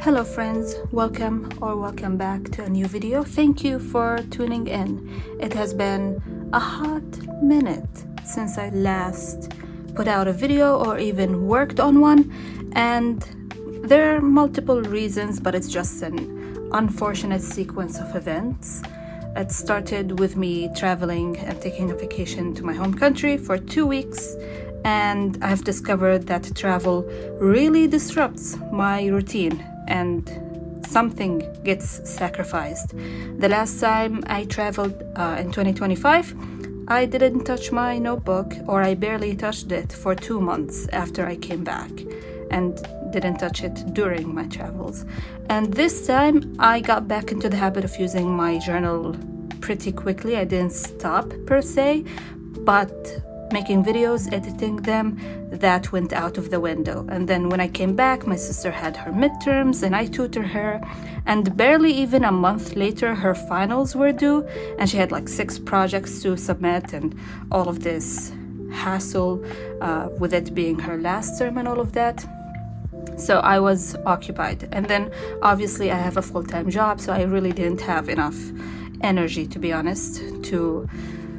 Hello friends, welcome back to a new video. Thank you for tuning in. It has been a hot minute since I last put out a video or even worked on one, and there are multiple reasons, but it's just an unfortunate sequence of events. It started with me traveling and taking a vacation to my home country for 2 weeks, and I've discovered that travel really disrupts my routine and something gets sacrificed. The last time I traveled in 2025, I didn't touch my notebook, or I barely touched it for 2 months after I came back, and didn't touch it during my travels. And this time I got back into the habit of using my journal pretty quickly. I didn't stop per se, but making videos, editing them, that went out of the window. And then when I came back, my sister had her midterms and I tutored her, and barely even a month later her finals were due, and she had like 6 projects to submit and all of this hassle with it being her last term and all of that. So I was occupied, and then obviously I have a full-time job, so I really didn't have enough energy, to be honest, to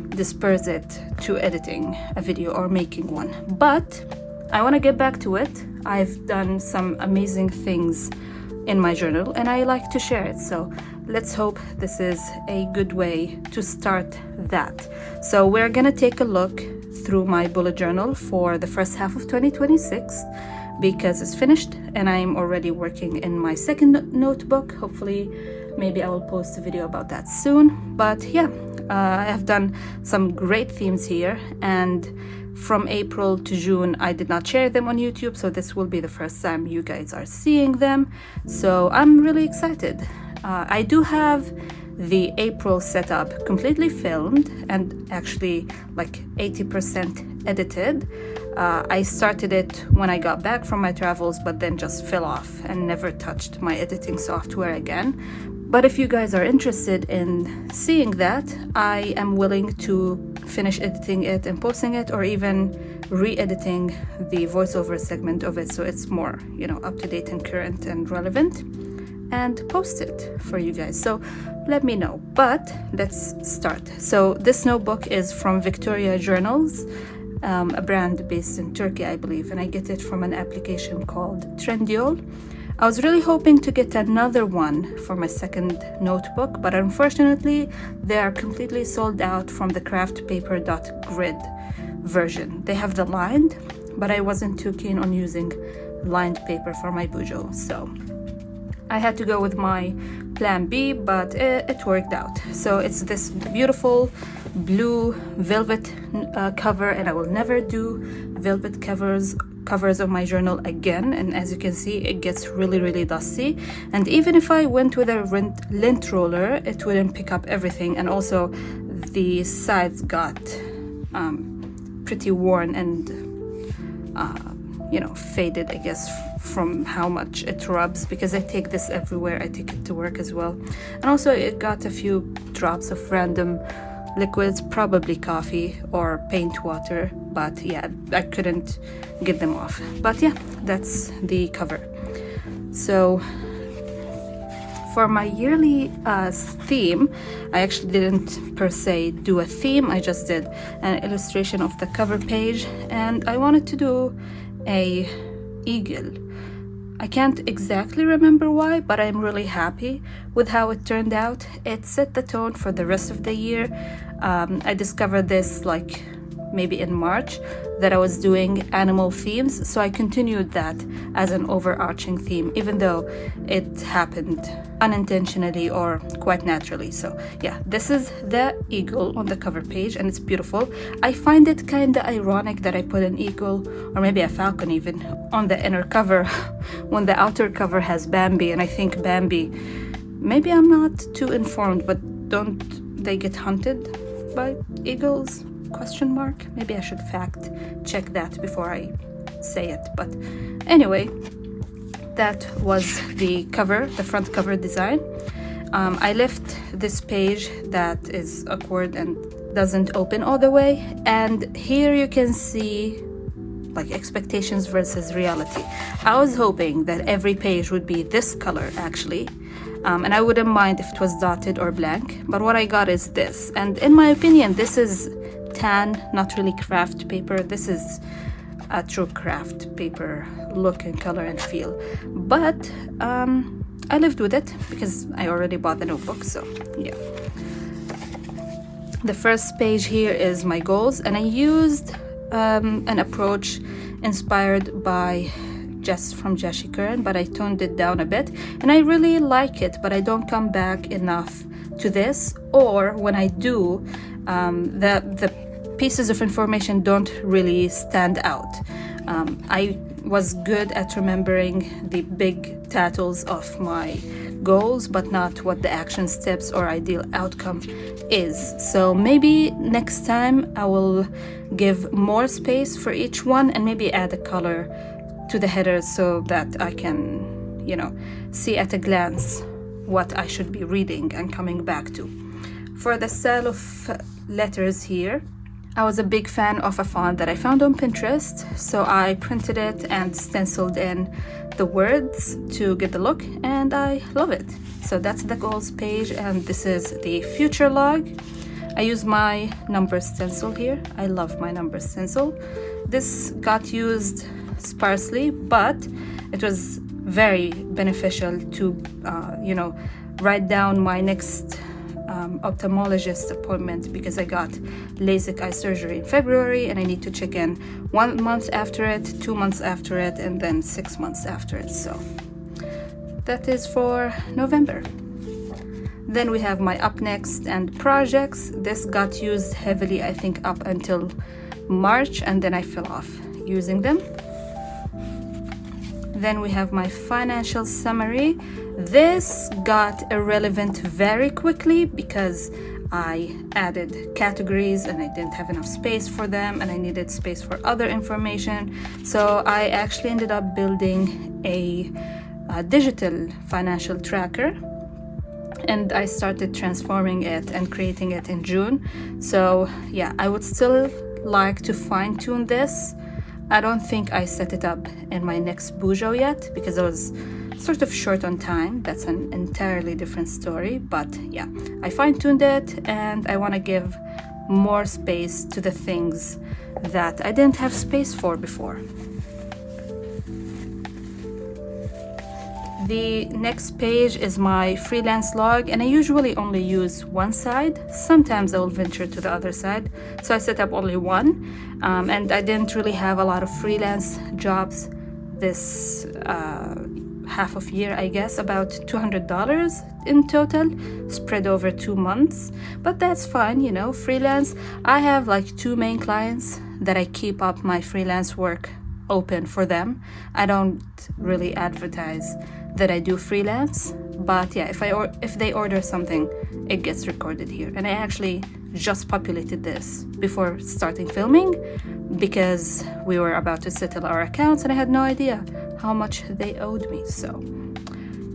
disperse it to editing a video or making one. But I want to get back to it. I've done some amazing things in my journal and I like to share it, so let's hope this is a good way to start that. So we're gonna take a look through my bullet journal for the first half of 2026, because it's finished and I'm already working in my second notebook. Hopefully maybe I will post a video about that soon. But yeah, I have done some great themes here, and from April to June I did not share them on YouTube, so this will be the first time you guys are seeing them. So I'm really excited. I do have the April setup completely filmed and actually like 80% edited. I started it when I got back from my travels, but then just fell off and never touched my editing software again. But if you guys are interested in seeing that, I am willing to finish editing it and posting it, or even re-editing the voiceover segment of it so it's more, up to date and current and relevant, and post it for you guys. So let me know. But let's start. So this notebook is from Victoria Journals, a brand based in Turkey, I believe, and I get it from an application called Trendyol. I was really hoping to get another one for my second notebook, but unfortunately they are completely sold out from the Kraft paper.grid version. They have the lined, but I wasn't too keen on using lined paper for my bujo, so I had to go with my plan B, but it worked out. So it's this beautiful blue velvet cover, and I will never do velvet covers of my journal again. And as you can see, it gets really dusty, and even if I went with a lint roller, it wouldn't pick up everything. And also the sides got pretty worn and faded, I guess, from how much it rubs, because I take this everywhere. I take it to work as well. And also it got a few drops of random liquids, probably coffee or paint water, but yeah, I couldn't get them off. But yeah, that's the cover. So for my yearly theme, I actually didn't per se do a theme, I just did an illustration of the cover page, and I wanted to do a eagle. I can't exactly remember why, but I'm really happy with how it turned out. It set the tone for the rest of the year. I discovered this like maybe in March, that I was doing animal themes, so I continued that as an overarching theme, even though it happened unintentionally or quite naturally. So yeah, this is the eagle on the cover page, and it's beautiful. I find it kind of ironic that I put an eagle, or maybe a falcon even, on the inner cover when the outer cover has Bambi. And I think Bambi, maybe I'm not too informed, but don't they get hunted by eagles? Question mark. Maybe I should fact check that before I say it. But anyway, that was the cover, the front cover design. I left this page that is awkward and doesn't open all the way, and here you can see like expectations versus reality. I was hoping that every page would be this color actually, and I wouldn't mind if it was dotted or blank, but what I got is this. And in my opinion, this is tan, not really craft paper. This is a true craft paper look and color and feel. But I lived with it because I already bought the notebook, so yeah. The first page here is my goals, and I used an approach inspired by Jess from Jashi Curran, but I toned it down a bit, and I really like it, but I don't come back enough to this, or when I do, the pieces of information don't really stand out. I was good at remembering the big titles of my goals, but not what the action steps or ideal outcome is. So maybe next time I will give more space for each one and maybe add a color to the headers so that I can, see at a glance what I should be reading and coming back to. For the style of letters here, I was a big fan of a font that I found on Pinterest, so I printed it and stenciled in the words to get the look, and I love it. So that's the goals page, and this is the future log. I use my number stencil here. I love my number stencil. This got used sparsely, but it was very beneficial to, write down my next ophthalmologist appointment, because I got LASIK eye surgery in February, and I need to check in 1 month after it, 2 months after it, and then 6 months after it. So that is for November. Then we have my up next and projects. This got used heavily, I think, up until March, and then I fell off using them. Then we have my financial summary. This got irrelevant very quickly because I added categories and I didn't have enough space for them, and I needed space for other information. So I actually ended up building a digital financial tracker, and I started transforming it and creating it in June. So yeah, I would still like to fine-tune this. I don't think I set it up in my next Bujo yet because I was sort of short on time. That's an entirely different story, but yeah, I fine-tuned it, and I want to give more space to the things that I didn't have space for before. The next page is my freelance log, and I usually only use one side. Sometimes I will venture to the other side, so I set up only one, and I didn't really have a lot of freelance jobs this half of year, I guess, about $200 in total, spread over 2 months, but that's fine, freelance. I have like 2 main clients that I keep up my freelance work open for them. I don't really advertise that I do freelance, but yeah, if they order something, it gets recorded here. And I actually just populated this before starting filming because we were about to settle our accounts and I had no idea how much they owed me. So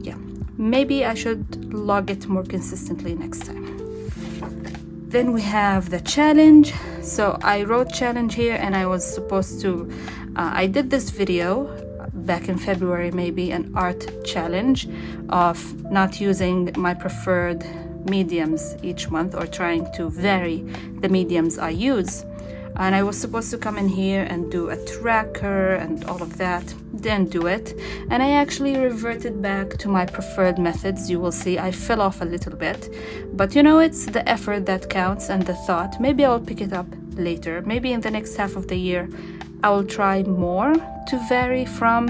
yeah, maybe I should log it more consistently next time. Then we have the challenge. So I wrote challenge here, and I was supposed to I did this video back in February, maybe, an art challenge of not using my preferred mediums each month, or trying to vary the mediums I use. And I was supposed to come in here and do a tracker and all of that. Didn't do it, and I actually reverted back to my preferred methods. You will see I fell off a little bit, but it's the effort that counts and the thought. Maybe I'll pick it up later. Maybe in the next half of the year I will try more to vary from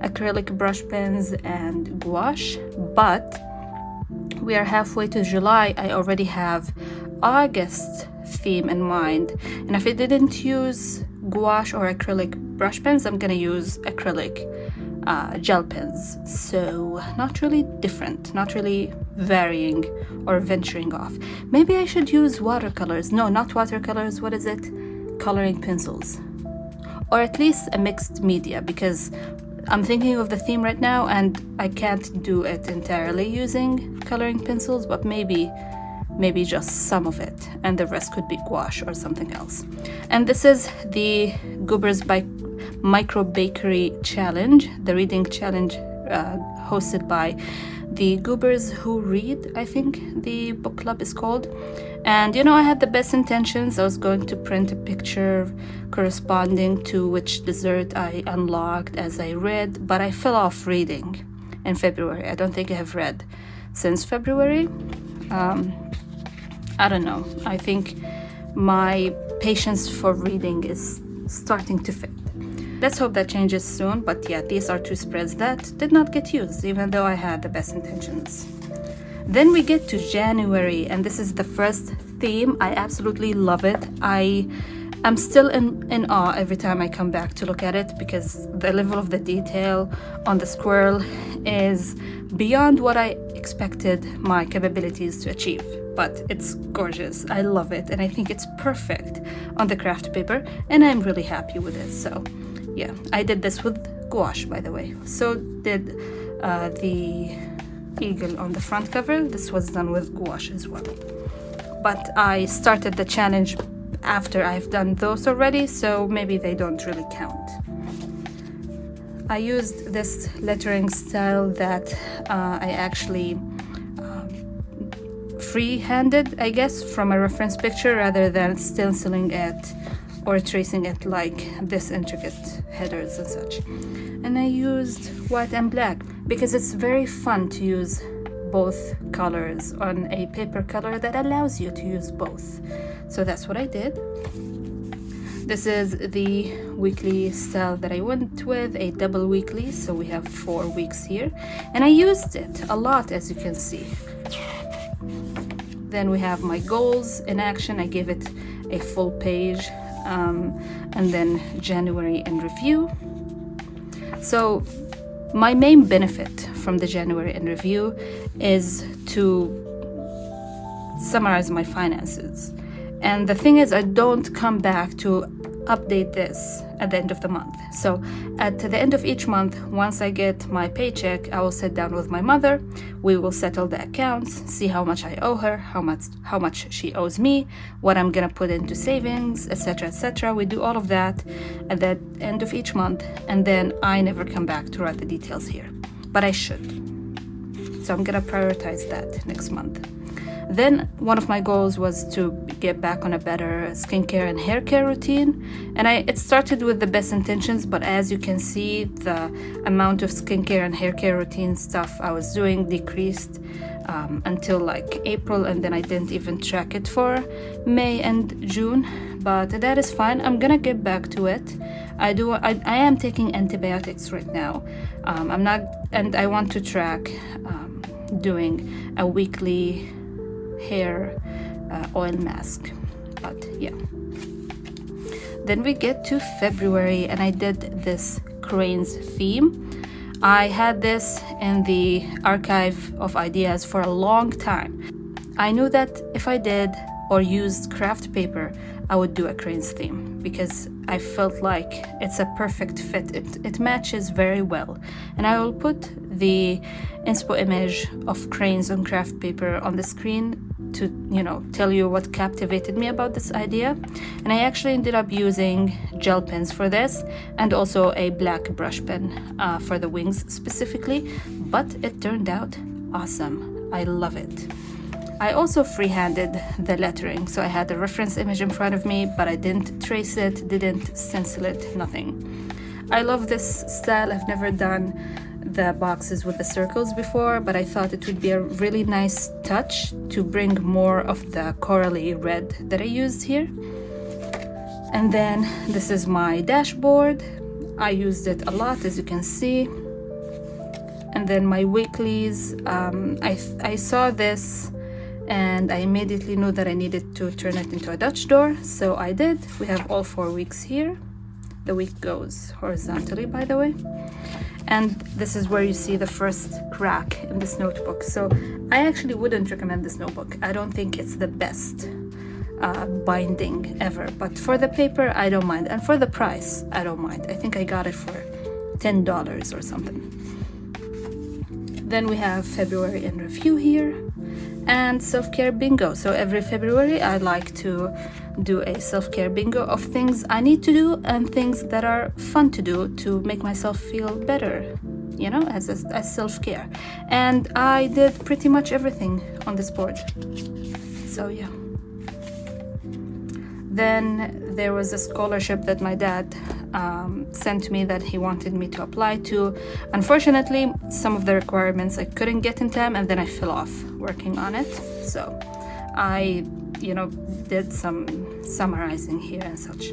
acrylic brush pens and gouache, but we are halfway to July. I already have August theme in mind, and if I didn't use gouache or acrylic brush pens, I'm gonna use acrylic gel pens. So not really different, not really varying or venturing off. Maybe I should use watercolors. No, not watercolors. What is it? Coloring pencils, or at least a mixed media, because I'm thinking of the theme right now and I can't do it entirely using coloring pencils, but maybe just some of it, and the rest could be gouache or something else. And this is the Goobers by micro bakery challenge, the reading challenge hosted by the Goobers Who Read, I think the book club is called. And I had the best intentions. I was going to print a picture corresponding to which dessert I unlocked as I read, but I fell off reading in February. I don't think I have read since February. I don't know. I think my patience for reading is starting to fade. Let's hope that changes soon, but yeah, these are 2 spreads that did not get used, even though I had the best intentions. Then we get to January, and this is the first theme. I absolutely love it. I'm still in awe every time I come back to look at it, because the level of the detail on the squirrel is beyond what I expected my capabilities to achieve. But it's gorgeous. I love it, and I think it's perfect on the craft paper, and I'm really happy with it. So yeah, I did this with gouache, by the way. So did the eagle on the front cover. This was done with gouache as well. But I started the challenge after I've done those already, so maybe they don't really count. I used this lettering style that I actually free-handed, I guess, from a reference picture rather than stenciling it or tracing it like this intricate headers and such. And I used white and black because it's very fun to use both colors on a paper color that allows you to use both. So that's what I did. This is the weekly style that I went with, a double weekly, so we have 4 weeks here, and I used it a lot, as you can see. Then we have my goals in action. I gave it a full page, and then January in review. So my main benefit from the January in review is to summarize my finances. And the thing is, I don't come back to update this at the end of the month. So at the end of each month, once I get my paycheck, I will sit down with my mother. We will settle the accounts, see how much I owe her, how much she owes me, what I'm gonna put into savings, etc., etc. We do all of that at the end of each month, and then I never come back to write the details here, but I should. So I'm gonna prioritize that next month. Then one of my goals was to get back on a better skincare and hair care routine, and it started with the best intentions, but as you can see, the amount of skincare and hair care routine stuff I was doing decreased until like April, and then I didn't even track it for May and June, but that is fine. I'm gonna get back to it. I am taking antibiotics right now. And I want to track doing a weekly hair oil mask, but yeah. Then we get to February, and I did this cranes theme. I had this in the archive of ideas for a long time. I knew that if I did or used craft paper, I would do a cranes theme because I felt like it's a perfect fit. It matches very well, and I will put the inspo image of cranes on craft paper on the screen to tell you what captivated me about this idea. And I actually ended up using gel pens for this, and also a black brush pen for the wings specifically, but it turned out awesome. I love it. I also freehanded the lettering, so I had a reference image in front of me, but I didn't trace it, didn't stencil it, nothing. I love this style. I've never done the boxes with the circles before, but I thought it would be a really nice touch to bring more of the corally red that I used here. And then this is my dashboard. I used it a lot, as you can see. And then my weeklies, I saw this and I immediately knew that I needed to turn it into a Dutch door, so I did. We have all 4 weeks here. The week goes horizontally, by the way. And this is where you see the first crack in this notebook. So I actually wouldn't recommend this notebook. I don't think it's the best binding ever, but for the paper, I don't mind. And for the price, I don't mind. I think I got it for $10 or something. Then we have February in review here. and self-care bingo. So every February I like to do a self-care bingo of things I need to do and things that are fun to do to make myself feel better, you know, as self-care. And I did pretty much everything on this board. So yeah. Then there was a scholarship that my dad sent me that he wanted me to apply to. Unfortunately, some of the requirements I couldn't get in time, and then I fell off working on it. So I, did some summarizing here and such.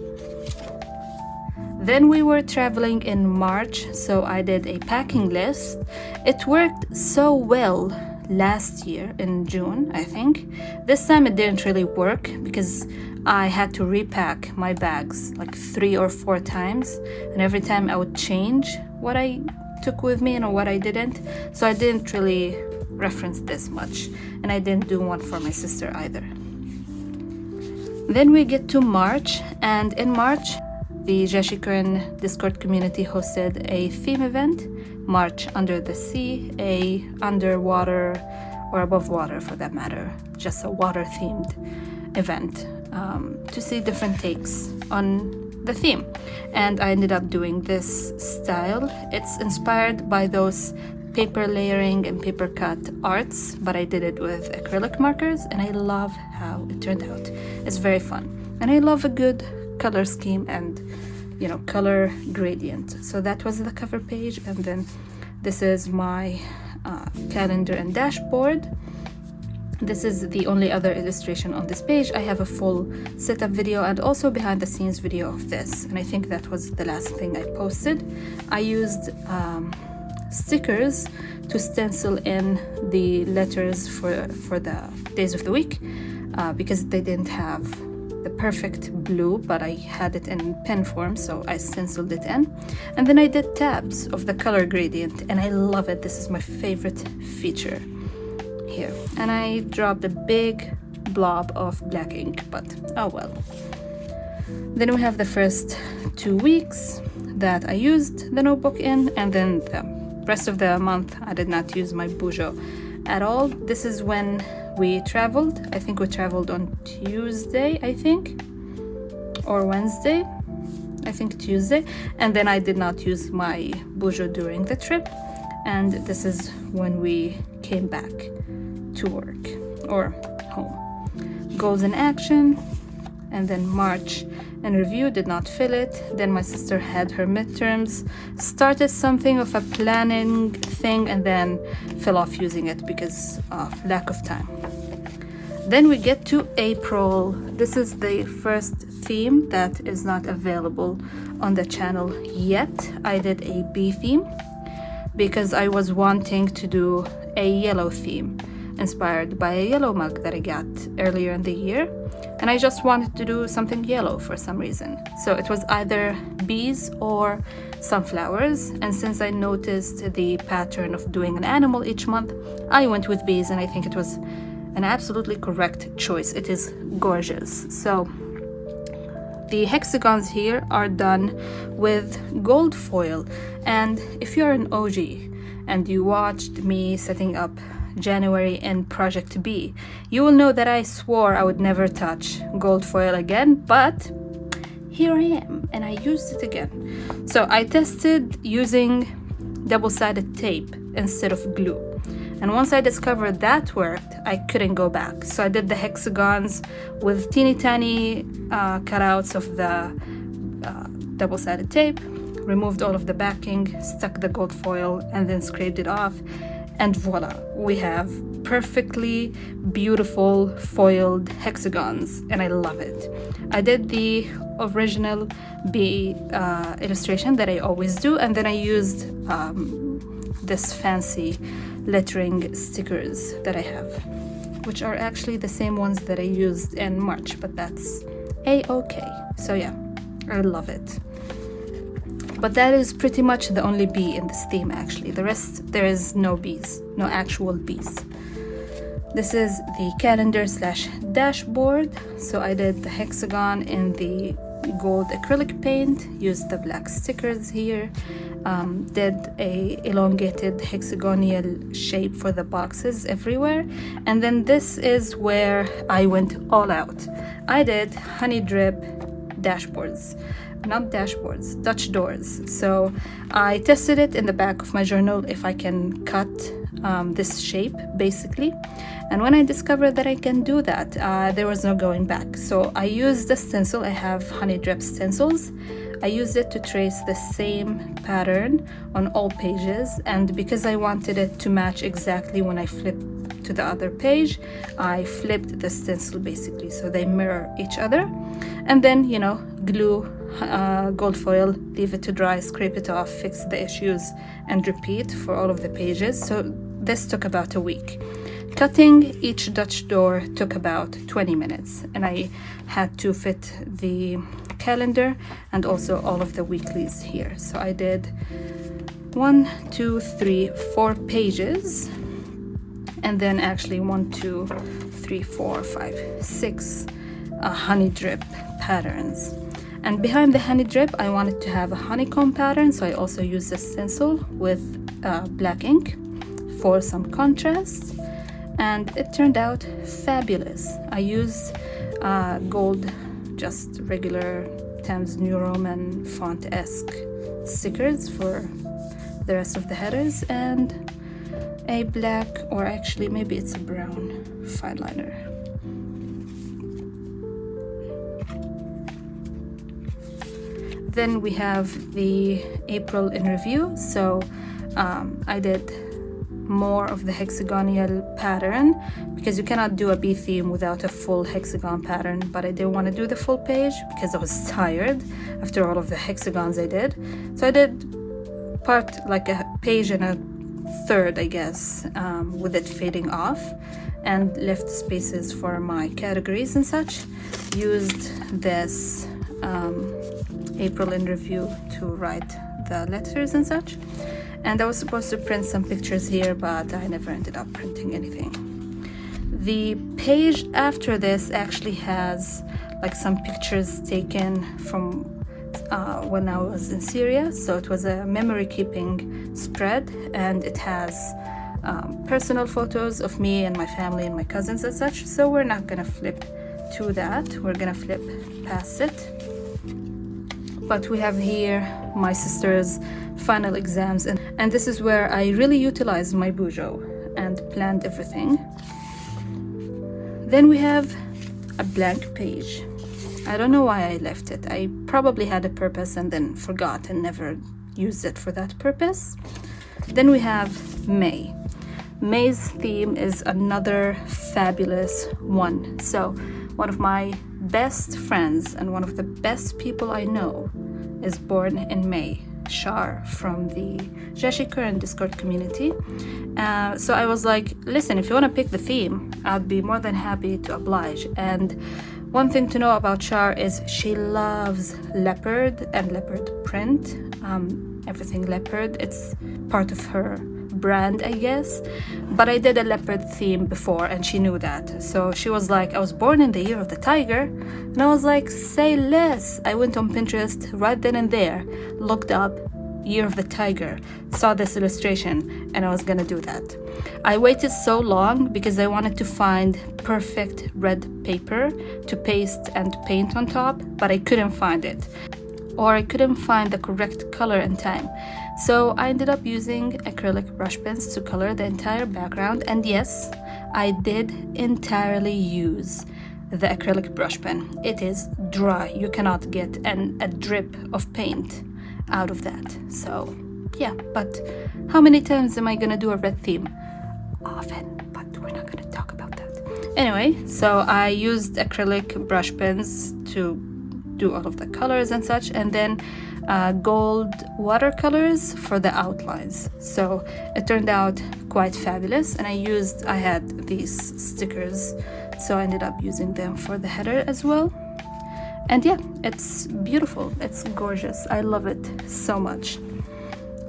Then we were traveling in March, so I did a packing list. It worked so well last year in June, I think. This time it didn't really work because I had to repack my bags like 3 or 4 times, and every time I would change what I took with me and what I didn't. So I didn't really reference this much, and I didn't do one for my sister either. Then we get to March, and in March the Jashikuran Discord community hosted a theme event, March Under the Sea, a underwater or above water for that matter, just a water themed event to see different takes on the theme. And I ended up doing this style. It's inspired by those paper layering and paper cut arts, but I did it with acrylic markers, and I love how it turned out. It's very fun, and I love a good color scheme and color gradient. So that was the cover page, and then this is my calendar and dashboard. This is the only other illustration on this page. I have a full setup video and also behind the scenes video of this, and I think that was the last thing I posted. I used stickers to stencil in the letters for the days of the week because they didn't have the perfect blue, but I had it in pen form, so I stenciled it in. And then I did tabs of the color gradient, and I love it. This is my favorite feature here. And I dropped a big blob of black ink, but oh well. Then we have the first 2 weeks that I used the notebook in, and then the rest of the month I did not use my bujo at all. This is when we traveled. I think we traveled on Tuesday, or Wednesday. I think Tuesday. And then I did not use my bujo during the trip. And this is when we came back to work or home. Goals in action, and then March in review, did not fill it. Then my sister had her midterms, started something of a planning thing, and then fell off using it because of lack of time. Then we get to April. This is the first theme that is not available on the channel yet. I did a bee theme because I was wanting to do a yellow theme inspired by a yellow mug that I got earlier in the year, and I just wanted to do something yellow for some reason. So it was either bees or sunflowers, and since I noticed the pattern of doing an animal each month, I went with bees, and I think it was an absolutely correct choice. It is gorgeous. So the hexagons here are done with gold foil, and if you're an OG and you watched me setting up January in Project B, you will know that I swore I would never touch gold foil again, but here I am, and I used it again. So I tested using double-sided tape instead of glue, and once I discovered that worked, I couldn't go back. So I did the hexagons with teeny tiny cutouts of the double-sided tape, removed all of the backing, stuck the gold foil, and then scraped it off. And voila, we have perfectly beautiful foiled hexagons, and I love it. I did the original bee illustration that I always do, and then I used this fancy lettering stickers that I have, which are actually the same ones that I used in March, but that's a-okay. So yeah, I love it. But that is pretty much the only bee in this theme, actually. The rest, there is no bees, no actual bees. This is the calendar / dashboard. So I did the hexagon in the gold acrylic paint, used the black stickers here, did a elongated hexagonal shape for the boxes everywhere. And then this is where I went all out. I did honey drip dashboards, not dashboards, Dutch doors. So I tested it in the back of my journal if I can cut this shape basically, and when I discovered that I can do that, there was no going back. So I used the stencil. I have honey drip stencils. I used it to trace the same pattern on all pages, and because I wanted it to match exactly when I flipped to the other page, I flipped the stencil basically so they mirror each other. And then, you know, glue gold foil, leave it to dry, scrape it off, fix the issues, and repeat for all of the pages. So this took about a week. Cutting each Dutch door took about 20 minutes, and I had to fit the calendar and also all of the weeklies here. So I did 1, 2, 3, 4 pages, and then actually 1, 2, 3, 4, 5, 6 honey drip patterns. And behind the honey drip, I wanted to have a honeycomb pattern, so I also used a stencil with black ink for some contrast, and it turned out fabulous. I used gold, just regular Times New Roman font-esque stickers for the rest of the headers, and a black, or actually maybe it's a brown fine liner. Then we have the April in review. So I did more of the hexagonal pattern because you cannot do a bee theme without a full hexagon pattern, but I didn't want to do the full page because I was tired after all of the hexagons I did. So I did part, like a page and a third, I guess, with it fading off, and left spaces for my categories and such. Used this April in review to write the letters and such, and I was supposed to print some pictures here, but I never ended up printing anything. The page after this actually has like some pictures taken from when I was in Syria, so it was a memory keeping spread, and it has personal photos of me and my family and my cousins and such. So we're not gonna flip to that, we're gonna flip past it. But we have here my sister's final exams, and this is where I really utilized my bujo and planned everything. Then we have a blank page. I don't know why I left it. I probably had a purpose and then forgot and never used it for that purpose. Then we have May. May's theme is another fabulous one. So one of my best friends and one of the best people I know is born in May, Shar, from the Jashikar and Discord community. So I was like, listen, if you want to pick the theme, I'd be more than happy to oblige. And one thing to know about Shar is she loves leopard and leopard print, everything leopard. It's part of her brand, I guess. But I did a leopard theme before and she knew that. So she was like, I was born in the year of the tiger. And I was like, say less. I went on Pinterest right then and there, looked up Year of the Tiger, saw this illustration, and I was gonna do that. I waited so long because I wanted to find perfect red paper to paste and paint on top, but I couldn't find it, or I couldn't find the correct color in time. So I ended up using acrylic brush pens to color the entire background, and yes, I did entirely use the acrylic brush pen. It is dry. You cannot get a drip of paint out of that. So yeah, but how many times am I gonna do a red theme? Often, but we're not gonna talk about that. Anyway, so I used acrylic brush pens to do all of the colors and such, and then gold watercolors for the outlines. So it turned out quite fabulous, and I had these stickers, so I ended up using them for the header as well. And yeah, it's beautiful, it's gorgeous, I love it so much.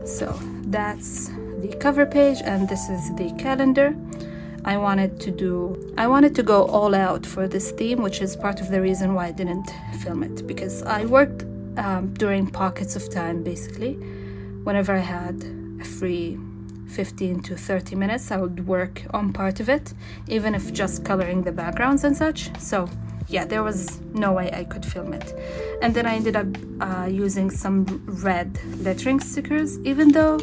So that's the cover page, and this is the calendar. I wanted to go all out for this theme, which is part of the reason why I didn't film it, because I worked during pockets of time. Basically, whenever I had a free 15 to 30 minutes, I would work on part of it, even if just coloring the backgrounds and such. So yeah, there was no way I could film it. And then I ended up using some red lettering stickers, even though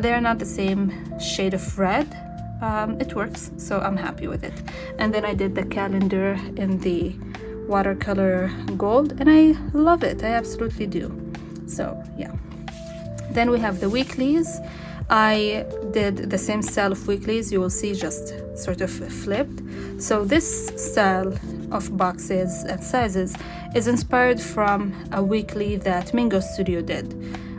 they're not the same shade of red. It works, so I'm happy with it. And then I did the calendar in the watercolor gold, and I love it. I absolutely do. So yeah. Then we have the weeklies. I did the same style of weeklies, you will see, just sort of flipped. So this style of boxes and sizes is inspired from a weekly that Mingo Studio did.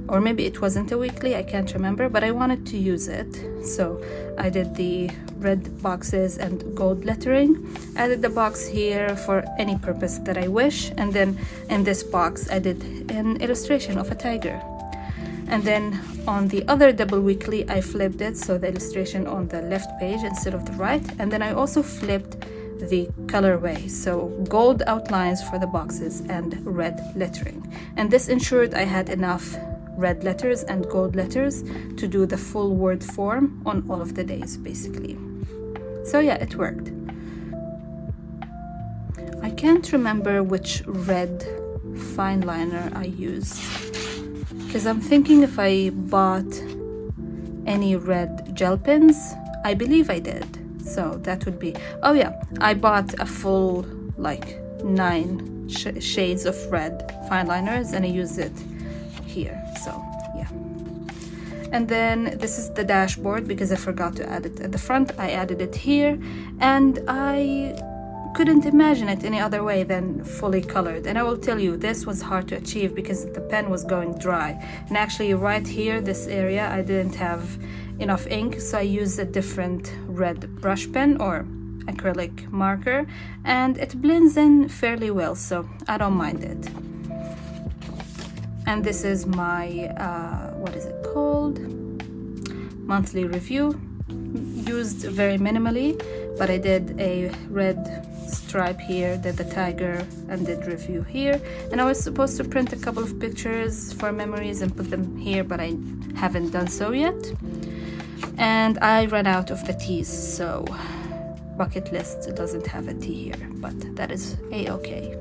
Or maybe it wasn't a weekly, I can't remember, but I wanted to use it. So I did the red boxes and gold lettering. Added the box here for any purpose that I wish. And then in this box, I did an illustration of a tiger. And then on the other double weekly, I flipped it, so the illustration on the left page instead of the right. And then I also flipped the colorway, so gold outlines for the boxes and red lettering. And this ensured I had enough red letters and gold letters to do the full word form on all of the days, basically. So yeah, it worked. I can't remember which red fine liner I used, because I'm thinking if I bought any red gel pens. I believe I did. So that would be, oh yeah, I bought a full like 9 shades of red fine liners, and I used it here. So yeah. And then this is the dashboard, because I forgot to add it at the front. I added it here, and I couldn't imagine it any other way than fully colored. And I will tell you, this was hard to achieve because the pen was going dry. And actually right here, this area, I didn't have enough ink, so I used a different red brush pen or acrylic marker, and it blends in fairly well, so I don't mind it. And this is my what is it called, monthly review. Used very minimally, but I did a red stripe here, did the tiger, and did review here. And I was supposed to print a couple of pictures for memories and put them here, but I haven't done so yet. And I ran out of the T's, so bucket list doesn't have a T here, but that is a-okay.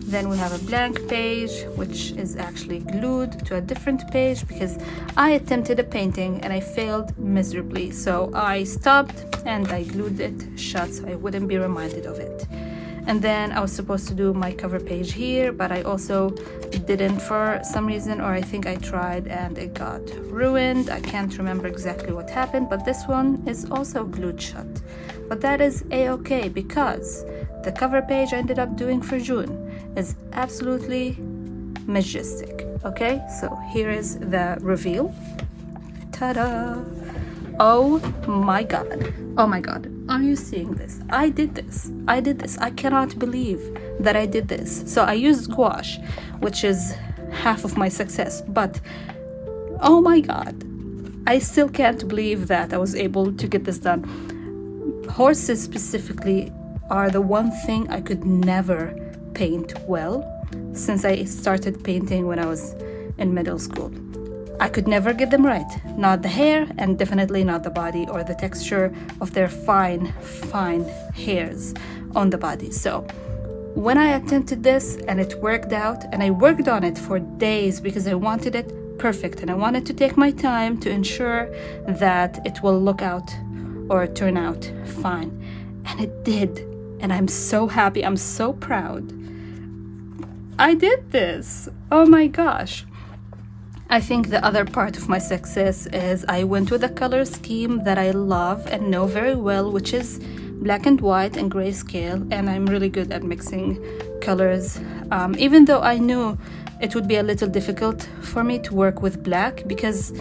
Then we have a blank page, which is actually glued to a different page because I attempted a painting and I failed miserably. So I stopped and I glued it shut so I wouldn't be reminded of it. And then I was supposed to do my cover page here, but I also didn't for some reason, or I think I tried and it got ruined. I can't remember exactly what happened, but this one is also glued shut. But that is a-okay because the cover page I ended up doing for June is absolutely majestic. Okay, so here is the reveal. Ta-da! Oh my god, oh my god, are you seeing this? I did this, I cannot believe that I did this. So I used gouache, which is half of my success, but oh my god, I still can't believe that I was able to get this done. Horses specifically are the one thing I could never paint well since I started painting when I was in middle school. I could never get them right. Not the hair, and definitely not the body or the texture of their fine hairs on the body. So when I attempted this and it worked out, and I worked on it for days because I wanted it perfect and I wanted to take my time to ensure that it will look out or turn out fine. And it did. And I'm so happy. I'm so proud. I did this. Oh my gosh. I think the other part of my success is I went with a color scheme that I love and know very well, which is black and white and grayscale, and I'm really good at mixing colors. Even though I knew it would be a little difficult for me to work with black because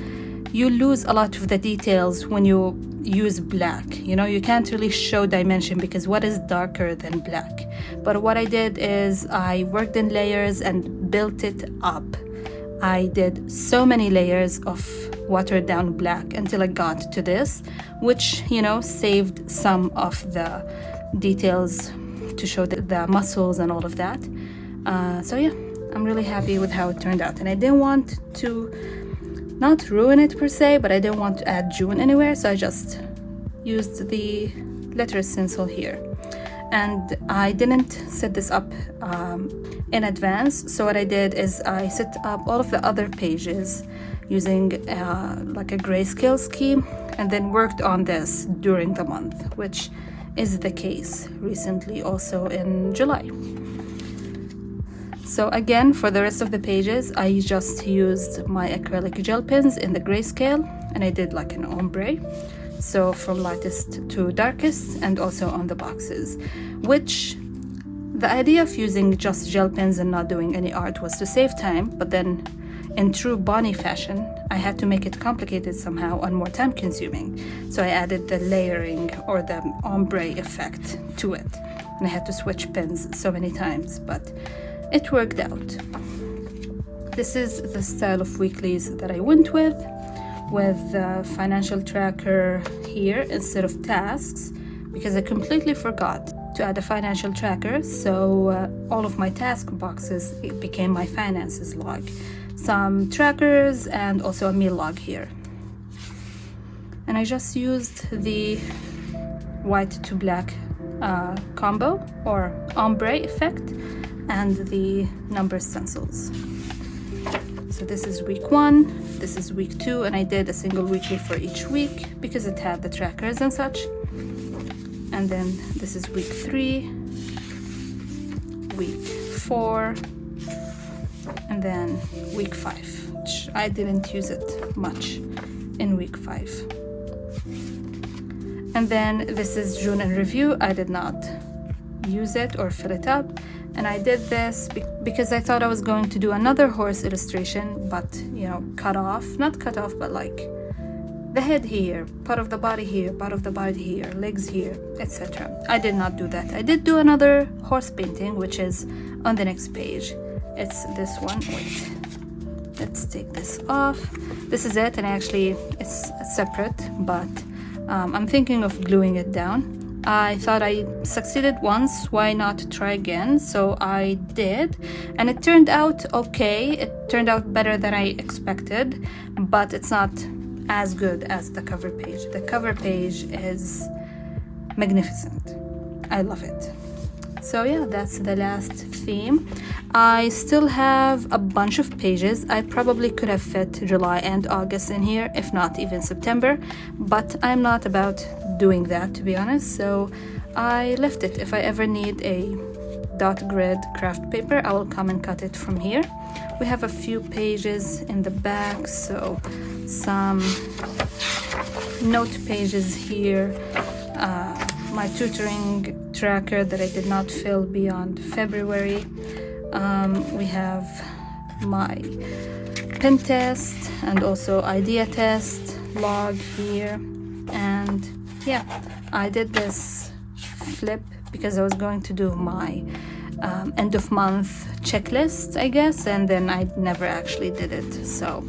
you lose a lot of the details when you use black. You know, you can't really show dimension because what is darker than black? But what I did is I worked in layers and built it up. I did so many layers of watered down black until I got to this, which, you know, saved some of the details to show the muscles and all of that. So yeah, I'm really happy with how it turned out, and I didn't want to not ruin it per se, but I didn't want to add June anywhere, so I just used the letter stencil here. And I didn't set this up in advance, so what I did is I set up all of the other pages using like a grayscale scheme, and then worked on this during the month, which is the case recently also in July. So again, for the rest of the pages, I just used my acrylic gel pens in the grayscale, and I did like an ombre. So from lightest to darkest, and also on the boxes, which the idea of using just gel pens and not doing any art was to save time, but then in true Bonnie fashion, I had to make it complicated somehow and more time consuming. So I added the layering or the ombre effect to it, and I had to switch pens so many times, but it worked out. This is the style of weeklies that I went with the financial tracker here instead of tasks, because I completely forgot to add a financial tracker. So all of my task boxes, it became my finances log, some trackers, and also a meal log here. And I just used the white to black combo or ombre effect and the number stencils. So this is week 1, this is week 2, and I did a single weekly for each week because it had the trackers and such. And then this is week 3, week 4, and then week 5, which I didn't use it much in week 5. And then this is June in review. I did not use it or fill it up. And I did this because I thought I was going to do another horse illustration, but cut off, not cut off, but like the head here, part of the body here, part of the body here, legs here, etc. I did not do that. I did do another horse painting, which is on the next page. It's this one. Wait, let's take this off. This is it, and actually it's separate, but I'm thinking of gluing it down. I thought I succeeded once, why not try again? So I did, and it turned out okay. It turned out better than I expected, but it's not as good as the cover page. The cover page is magnificent. I love it. So yeah, that's the last theme. I still have a bunch of pages. I probably could have fit July and August in here, if not even September, but I'm not about doing that, to be honest, so I left it. If I ever need a dot grid craft paper, I will come and cut it from here. We have a few pages in the back, so some note pages here, my tutoring tracker that I did not fill beyond February. We have my pen test and also idea test log here, and yeah, I did this flip because I was going to do my end of month checklist, I guess, and then I never actually did it. So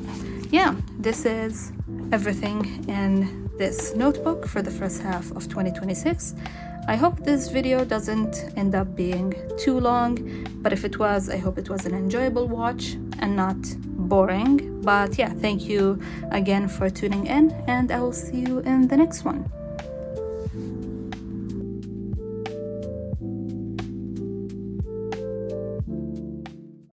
yeah, this is everything in this notebook for the first half of 2026. I hope this video doesn't end up being too long, but if it was, I hope it was an enjoyable watch and not boring. But yeah, thank you again for tuning in, and I will see you in the next one.